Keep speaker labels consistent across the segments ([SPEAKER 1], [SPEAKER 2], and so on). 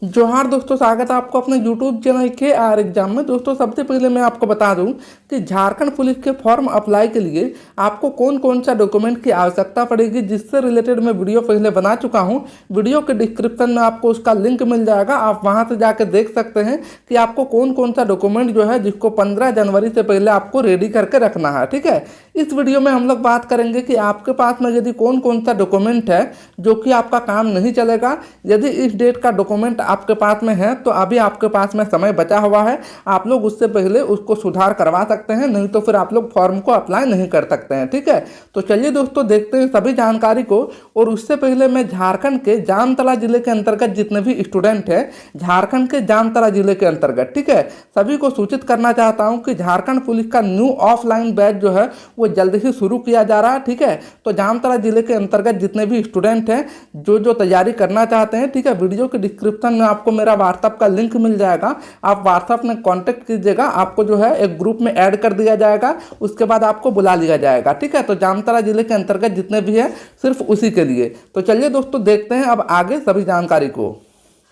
[SPEAKER 1] जोहार दोस्तों, स्वागत है आपको अपने YouTube चैनल के आर एग्जाम में। दोस्तों सबसे पहले मैं आपको बता दूं कि झारखंड पुलिस के फॉर्म अप्लाई के लिए आपको कौन कौन सा डॉक्यूमेंट की आवश्यकता पड़ेगी, जिससे रिलेटेड मैं वीडियो पहले बना चुका हूं। वीडियो के डिस्क्रिप्शन में आपको उसका लिंक मिल जाएगा, आप वहां से जाकर देख सकते हैं कि आपको कौन कौन सा डॉक्यूमेंट जो है जिसको 15 जनवरी से पहले आपको रेडी करके रखना है। ठीक है, इस वीडियो में हम लोग बात करेंगे कि आपके पास में यदि कौन कौन सा डॉक्यूमेंट है जो कि आपका काम नहीं चलेगा। यदि इस डेट का डॉक्यूमेंट आपके पास में है तो अभी आपके पास में समय बचा हुआ है, आप लोग उससे पहले उसको सुधार करवा सकते हैं, नहीं तो फिर आप लोग फॉर्म को अप्लाई नहीं कर सकते हैं। ठीक है, तो चलिए दोस्तों देखते हैं सभी जानकारी को। और उससे पहले मैं झारखंड के जामताड़ा जिले के अंतर्गत जितने भी स्टूडेंट हैं झारखंड के जामताड़ा जिले के अंतर्गत, ठीक है, सभी को सूचित करना चाहता हूं कि झारखंड पुलिस का न्यू ऑफलाइन बैच जो है वो जल्द ही शुरू किया जा रहा है। ठीक है, तो जामताड़ा जिले के अंतर्गत जितने भी स्टूडेंट हैं जो तैयारी करना चाहते हैं, ठीक है, वीडियो के डिस्क्रिप्शन में आपको मेरा व्हाट्सअप का लिंक मिल जाएगा, आप व्हाट्सअप में कांटेक्ट कीजिएगा, आपको जो है एक ग्रुप में ऐड कर दिया जाएगा, उसके बाद आपको बुला लिया जाएगा। ठीक है, तो जामताड़ा जिले के अंतर्गत जितने भी हैं सिर्फ उसी के लिए। तो चलिए दोस्तों देखते हैं अब आगे सभी जानकारी को।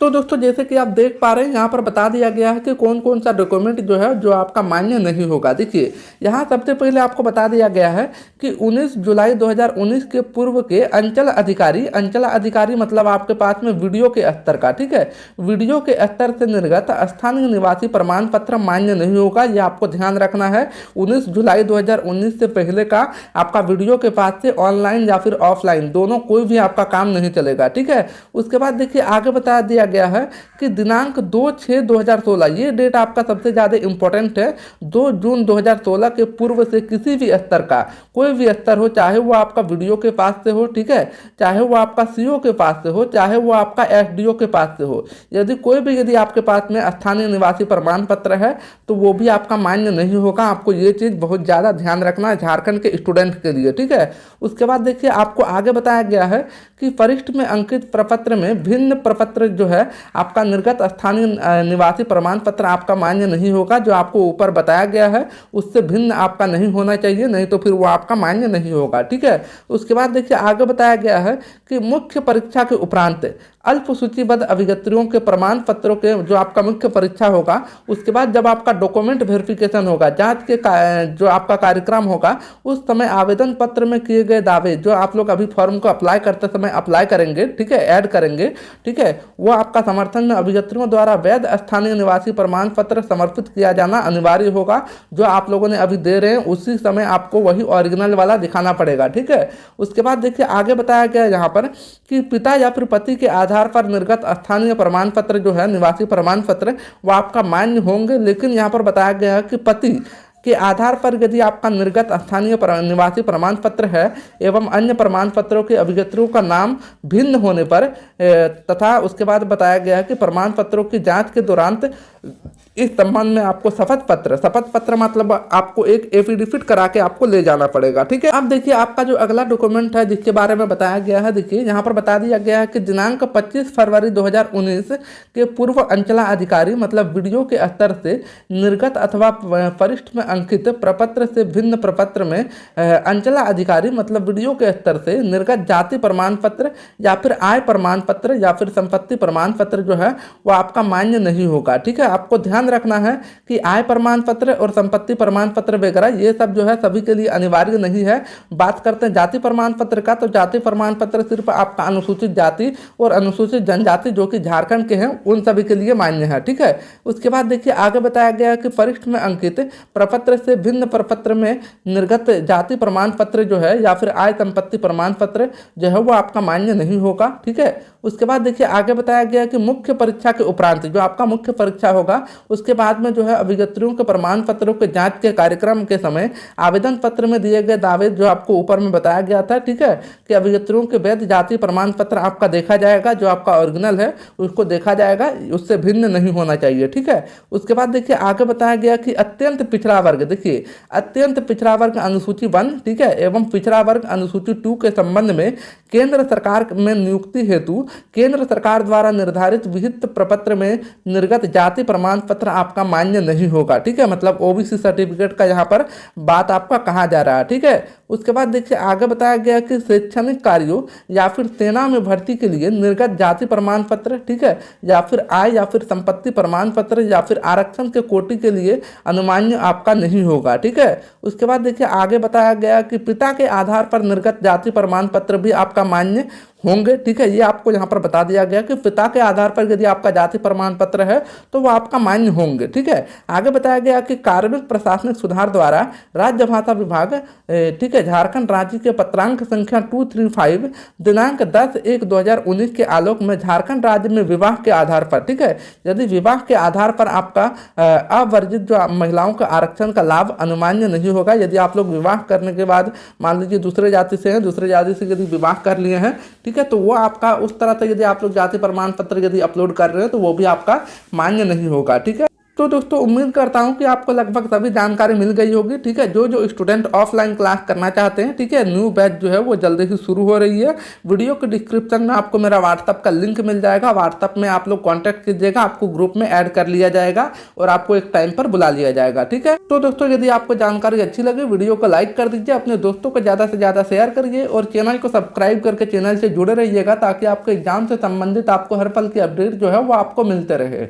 [SPEAKER 1] तो दोस्तों जैसे कि आप देख पा रहे हैं यहाँ पर बता दिया गया है कि कौन कौन सा डॉक्यूमेंट जो है जो आपका मान्य नहीं होगा। देखिए यहाँ सबसे पहले आपको बता दिया गया है कि 19 जुलाई 2019 के पूर्व के अंचल अधिकारी मतलब आपके पास में वीडियो के स्तर का, ठीक है, वीडियो के स्तर से निर्गत स्थानीय निवासी प्रमाण पत्र मान्य नहीं होगा। ये आपको ध्यान रखना है। 19 जुलाई 2019 से पहले का आपका वीडियो के पास से ऑनलाइन या फिर ऑफलाइन दोनों कोई भी आपका काम नहीं चलेगा। ठीक है, उसके बाद देखिए आगे बता दिया गया है कि दिनांक 2/6/2016 ये डेट आपका सबसे ज़्यादा इंपॉर्टेंट है। 2 जून 2016 के पूर्व से किसी भी स्तर का कोई भी स्तर हो, चाहे वो आपका वीडियो के पास से हो, ठीक है, चाहे वो आपका सीओ के पास से हो, चाहे वो आपका एसडीओ के पास से हो, यदि आपके पास में स्थानीय निवासी प्रमाण पत्र है तो वो भी आपका मान्य नहीं होगा। आपको ये चीज़ बहुत ज़्यादा ध्यान रखना है झारखंड के स्टूडेंट के लिए। ठीक है, उसके बाद देखिए आपको आगे बताया गया है कि वरिष्ठ में अंकित प्रपत्र में भिन्न प्रपत्र जो है आपका निर्गत स्थानीय निवासी प्रमाण पत्र आपका मान्य नहीं होगा। जो आपको ऊपर बताया गया है उससे भिन्न आपका नहीं होना चाहिए, नहीं तो फिर वो आपका मान्य नहीं होगा। ठीक है, उसके बाद देखिए आगे बताया गया है कि मुख्य परीक्षा के उपरांत अल्प सूचीबद्ध अभिगत्रियों के प्रमाण पत्रों के जो आपका मुख्य परीक्षा होगा, उसके बाद जब आपका डॉक्यूमेंट वेरिफिकेशन होगा, जांच के जो आपका कार्यक्रम होगा, उस समय आवेदन पत्र में किए गए दावे जो आप लोग अभी फॉर्म को अप्लाई करते समय अप्लाई करेंगे, ठीक है, ऐड करेंगे, ठीक है, वो आपका समर्थन में अभिगत्रियों द्वारा वैध स्थानीय निवासी प्रमाण पत्र समर्पित किया जाना अनिवार्य होगा। जो आप लोगों ने अभी दे रहे हैं उसी समय आपको वही ओरिजिनल वाला दिखाना पड़ेगा। ठीक है, उसके बाद देखिए आगे बताया गया है यहाँ पर कि पिता या फिर पति के आधार पर निर्गत स्थानीय प्रमाण पत्र जो है निवासी प्रमाण पत्र वो आपका मान्य होंगे। लेकिन यहाँ पर बताया गया है कि पति के आधार पर यदि आपका निर्गत स्थानीय निवासी प्रमाण पत्र है एवं अन्य प्रमाण पत्रों के अभिगत्रियों का नाम भिन्न होने पर तथा उसके बाद बताया गया है कि प्रमाण पत्रों की जांच के दौरान इस संबंध में आपको शपथ पत्र मतलब आपको एक एफिडेविट करा के आपको ले जाना पड़ेगा। ठीक है, अब देखिए आपका जो अगला डॉक्यूमेंट है जिसके बारे में बताया गया है, देखिए यहाँ पर बता दिया गया है कि दिनांक 25 फरवरी 2019 के पूर्व अंचला अधिकारी मतलब वीडियो के स्तर से निर्गत अथवा वरिष्ठ में अंकित प्रपत्र से भिन्न प्रपत्र में अंचला अधिकारी मतलब वीडियो के स्तर से निर्गत जाति प्रमाण पत्र या फिर आय प्रमाण पत्र या फिर संपत्ति प्रमाण पत्र जो है वो आपका मान्य नहीं होगा। ठीक है, आपको ध्यान रखना है कि आय प्रमाण पत्र और संपत्ति प्रमाण पत्र वगैरह ये सब जो है सभी के लिए अनिवार्य नहीं है। बात करते हैं जाति प्रमाण पत्र का, तो जाति प्रमाण पत्र सिर्फ आपका अनुसूचित जाति और अनुसूचित जनजाति जो कि झारखंड के हैं उन सभी के लिए मान्य है। ठीक है, उसके बाद देखिए आगे बताया गया है कि वरिष्ठ में अंकित प्रपत्र से भिन्न प्रपत्र में निर्गत जाति प्रमाण पत्र जो है या फिर आय संपत्ति प्रमाण पत्र जो है वो आपका मान्य नहीं होगा। ठीक है, उसके बाद देखिए आगे बताया गया है कि मुख्य परीक्षा के उपरांत जो आपका मुख्य परीक्षा होगा उसके बाद में जो है अभिगत्रियों के प्रमाण पत्रों के जांच के कार्यक्रम के समय आवेदन पत्र में दिए गए दावे जो आपको ऊपर में बताया गया था, ठीक है, कि अभिगत्रियों के वैध जाति प्रमाण पत्र आपका देखा जाएगा, जो आपका ओरिजिनल है उसको देखा जाएगा, उससे भिन्न नहीं होना चाहिए। ठीक है, उसके बाद देखिए आगे बताया गया कि अत्यंत पिछड़ा वर्ग, देखिए अत्यंत पिछड़ा वर्ग अनुसूची 1, ठीक है, एवं पिछड़ा वर्ग अनुसूची 2 के संबंध में केंद्र सरकार में नियुक्ति हेतु केंद्र सरकार द्वारा निर्धारित विहित प्रपत्र में निर्गत जाति प्रमाण पत्र आपका मान्य नहीं होगा। ठीक है, मतलब ओबीसी सर्टिफिकेट का यहाँ पर बात आपका कहा जा रहा है। ठीक है, उसके बाद देखिए आगे बताया गया कि शैक्षणिक कार्यों या फिर सेना में भर्ती के लिए निर्गत जाति प्रमाण पत्र, ठीक है, या फिर आय या फिर संपत्ति प्रमाण पत्र या फिर आरक्षण के कोटि के लिए अनुमान्य आपका नहीं होगा। ठीक है, उसके बाद देखिए आगे बताया गया कि पिता के आधार पर निर्गत जाति प्रमाण पत्र भी आपका मान्य होंगे। ठीक है, ये आपको यहाँ पर बता दिया गया कि पिता के आधार पर यदि आपका जाति प्रमाण पत्र है तो वो आपका मान्य होंगे। ठीक है, आगे बताया गया कि कार्मिक प्रशासनिक सुधार द्वारा राज्य भाषा विभाग, ठीक है, झारखंड राज्य के पत्रांक संख्या 235 दिनांक 10/1/2019 के आलोक में झारखंड राज्य में विवाह के आधार पर, ठीक है, यदि विवाह के आधार पर आपका अवर्जित जो महिलाओं का आरक्षण का लाभ अनुमान्य नहीं होगा, यदि आप लोग विवाह करने के बाद मान लीजिए दूसरे जाति से हैं, दूसरे जाति से यदि विवाह कर लिए हैं, ठीक है, तो वो आपका उस तरह से यदि आप लोग जाति प्रमाण पत्र यदि अपलोड कर रहे हैं तो वो भी आपका मान्य नहीं होगा। ठीक है, तो दोस्तों उम्मीद करता हूं कि आपको लगभग सभी जानकारी मिल गई होगी। ठीक है, जो स्टूडेंट ऑफलाइन क्लास करना चाहते हैं, ठीक है, न्यू बैच जो है वो जल्दी ही शुरू हो रही है। वीडियो के डिस्क्रिप्शन में आपको मेरा व्हाट्सअप का लिंक मिल जाएगा, व्हाट्सअप में आप लोग कॉन्टैक्ट कीजिएगा, आपको ग्रुप में ऐड कर लिया जाएगा और आपको एक टाइम पर बुला लिया जाएगा। ठीक है, तो दोस्तों यदि आपको जानकारी अच्छी लगे वीडियो को लाइक कर दीजिए, अपने दोस्तों को ज़्यादा से ज़्यादा शेयर करिए और चैनल को सब्सक्राइब करके चैनल से जुड़े रहिएगा ताकि आपके एग्जाम से संबंधित आपको हर पल की अपडेट जो है वो आपको मिलते रहे।